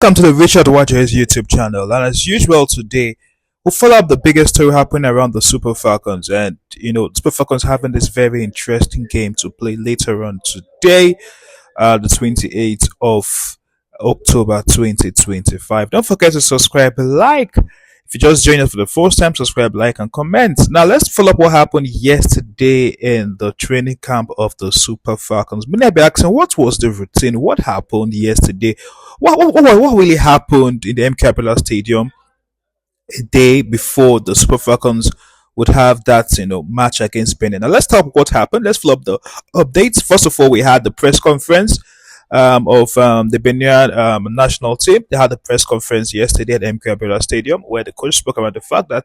Welcome to the Richard Watchers YouTube channel, and as usual today we'll follow up the biggest story happening around the Super Falcons. And Super Falcons having this very interesting game to play later on today, the 28th of October 2025. Don't forget to subscribe, like. If you just joined us for the first time, subscribe, like, and comment. Now let's follow up what happened yesterday in the training camp of the Super Falcons. Many may be asking, what was the routine? What happened yesterday? What really happened in the MK Abiola Stadium a day before the Super Falcons would have that match against Benin? Now let's talk what happened. Let's follow up the updates. First of all, we had the press conference of the Benin national team. They had a press conference yesterday at MK Abiola Stadium where the coach spoke about the fact that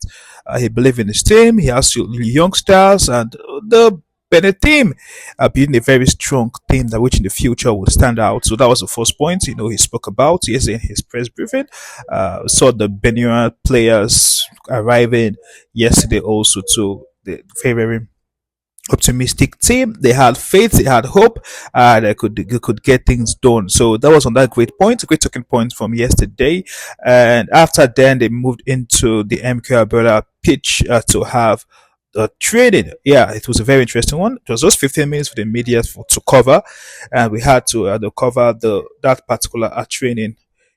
he believes in his team. He has youngsters, and the Benin team being a very strong team that which in the future will stand out. So that was the first point he spoke about yesterday in his press briefing. Saw the Benin players arriving yesterday also to the very optimistic team. They had faith, they had hope, they could get things done. So that was on that great talking point from yesterday. And after then, they moved into the MK Abiola pitch to have training. Yeah, it was a very interesting one. It was just 15 minutes for the media to cover, and we had to cover that particular training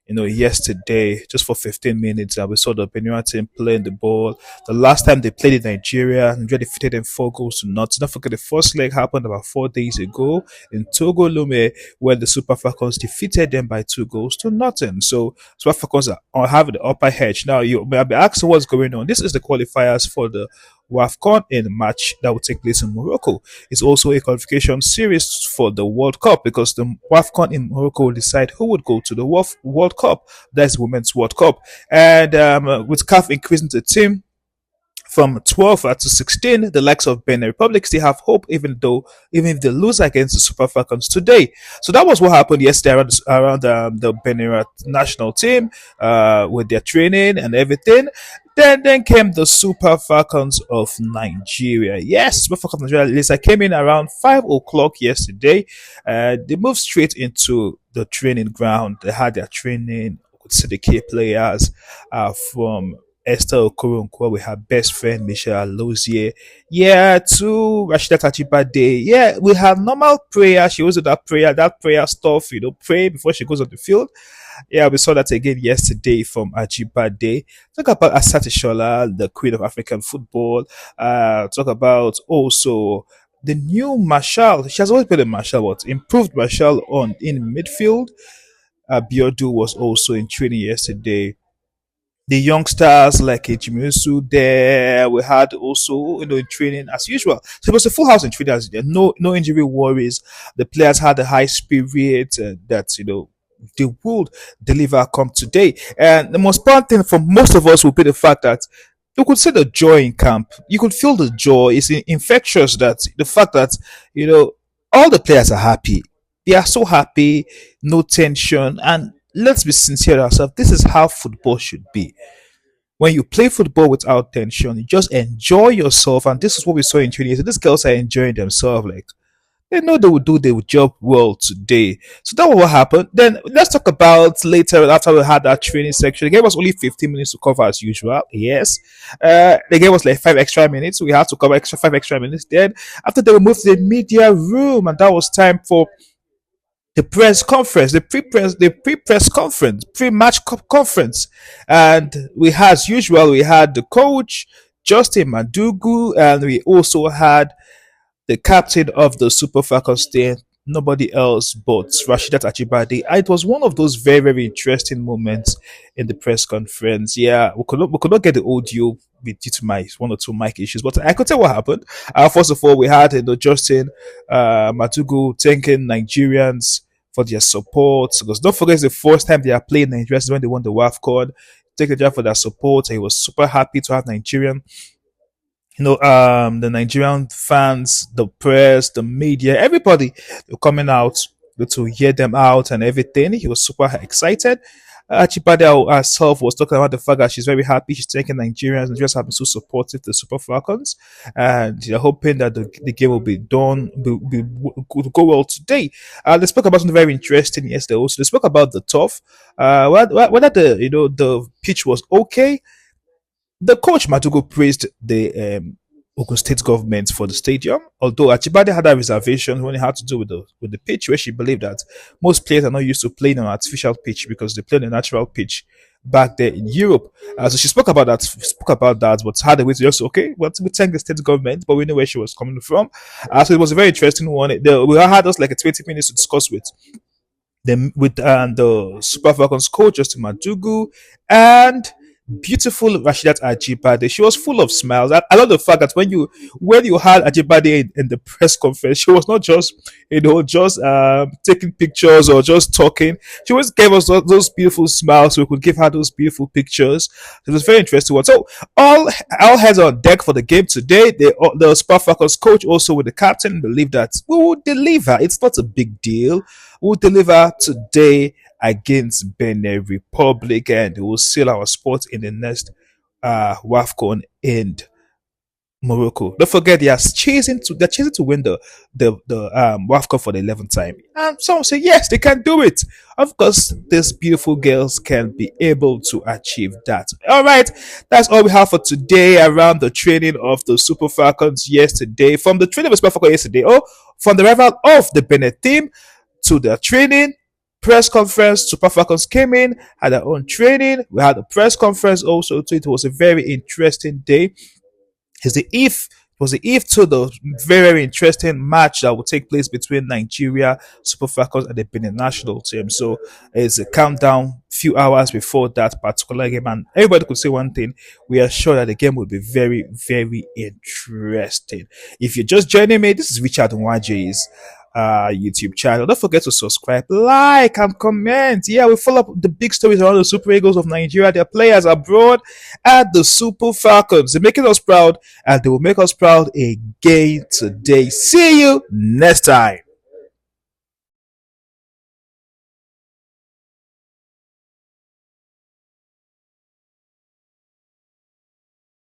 yesterday just for 15 minutes. And we saw the Benin team playing the ball. The last time they played in Nigeria defeated them 4 goals to nothing. Don't forget the first leg happened about 4 days ago in Togo Lume, where the Super Falcons defeated them by 2 goals to nothing. So Super Falcons are having the upper edge. Now you may be asking what's going on. This is the qualifiers for the WAFCON in March that will take place in Morocco. It's also a qualification series for the World Cup, because the WAFCON in Morocco will decide who would go to the World Cup. That's Women's World Cup. And with CAF increasing the team from 12 to 16, the likes of Benin Republic still have hope, even if they lose against the Super Falcons today. So that was what happened yesterday around the Benin national team with their training and everything. Then came the Super Falcons of Nigeria. Yes, Super Falcons of Nigeria. Lisa came in around 5 o'clock yesterday. They moved straight into the training ground. They had their training with the key players from Esther Okoronkwo. We have best friend Michelle Lozier. Yeah, to Rashida Tachibade. Yeah, we have normal prayer. She also that prayer stuff, pray before she goes on the field. Yeah, we saw that again yesterday from Ajibade. Talk about Asati Shola, the queen of African football. Talk about also the new Marshall. She has always been a Marshall, but improved Marshall in midfield. Biodu was also in training yesterday. The youngsters like Ejimisu there. We had also in training as usual. So it was a full house in training. No injury worries. The players had a high spirit that they would deliver come today. And the most important thing for most of us would be the fact that you could see the joy in camp. You could feel the joy. It's infectious. That the fact that all the players are happy. They are so happy, no tension, and let's be sincere ourselves. This is how football should be. When you play football without tension, you just enjoy yourself, and this is what we saw in training. So these girls are enjoying themselves. Like they know they would do their job well today. So that was what happened. Then let's talk about later after we had that training section. They gave us only 15 minutes to cover as usual. Yes. They gave us like 5 extra minutes. We had to cover 5 extra minutes. Then after they moved to the media room, and that was time for the press conference, the pre-press conference, pre-match conference. And as usual, we had the coach, Justin Madugu, and we also had the captain of the Super Falcons team, nobody else but Rashidat Achibade. And it was one of those very, very interesting moments in the press conference. Yeah, we could not get the audio due to my one or two mic issues, but I could tell what happened. First of all, we had Justin Matugu thanking Nigerians for their support, because don't forget it's the first time they are playing Nigeria when they won the WAFCON. Take the job for their support. He was super happy to have Nigerian the Nigerian fans, the press, the media, everybody coming out to hear them out and everything. He was super excited. Achibade herself was talking about the fact that she's very happy she's taking Nigerians and just have been so supportive to the Super Falcons, and they're hoping that the game will be done, will go well today. They spoke about something very interesting yesterday. Also, they spoke about the turf, whether the the pitch was okay. The coach Madugo praised the Ogun State government for the stadium, although Achibade had a reservation when it had to do with the pitch, where she believed that most players are not used to playing on an artificial pitch because they play on a natural pitch back there in Europe. So she spoke about that, but had a way to just okay, well, we thank the state government, but we know where she was coming from. So it was a very interesting one. We had us like a 20 minutes to discuss the Super Falcons coach Justin Madugu and beautiful Rashidat Ajibade. She was full of smiles. I love the fact that when you had Ajibade in the press conference, she was not just just taking pictures or just talking. She always gave us those beautiful smiles, so we could give her those beautiful pictures. It was very interesting one. So all hands on deck for the game today. The Super Falcons coach also with the captain believe that we will deliver. It's not a big deal. We'll deliver today against Benin Republic, and we'll seal our spot in the next WAFCON in Morocco. Don't forget they're chasing to win the WAFCON for the 11th time. And some say yes, they can do it. Of course, these beautiful girls can be able to achieve that. All right, that's all we have for today around the training of the Super Falcons yesterday. From the training of the Super Falcons yesterday, from the rival of the Benin team to their training, press conference. Super Falcons came in, had their own training. We had a press conference also. So it was a very interesting day. It's the eve was the eve to the very, very interesting match that will take place between Nigeria, Super Falcons, and the Benin national team. So it's a countdown few hours before that particular game. And everybody could say one thing: we are sure that the game will be very, very interesting. If you're just joining me, this is Richard Nwaje's YouTube channel. Don't forget to subscribe, like, and comment. Yeah, we follow up the big stories around the Super Eagles of Nigeria, their players abroad, and the Super Falcons. They're making us proud, and they will make us proud again today. See you next time.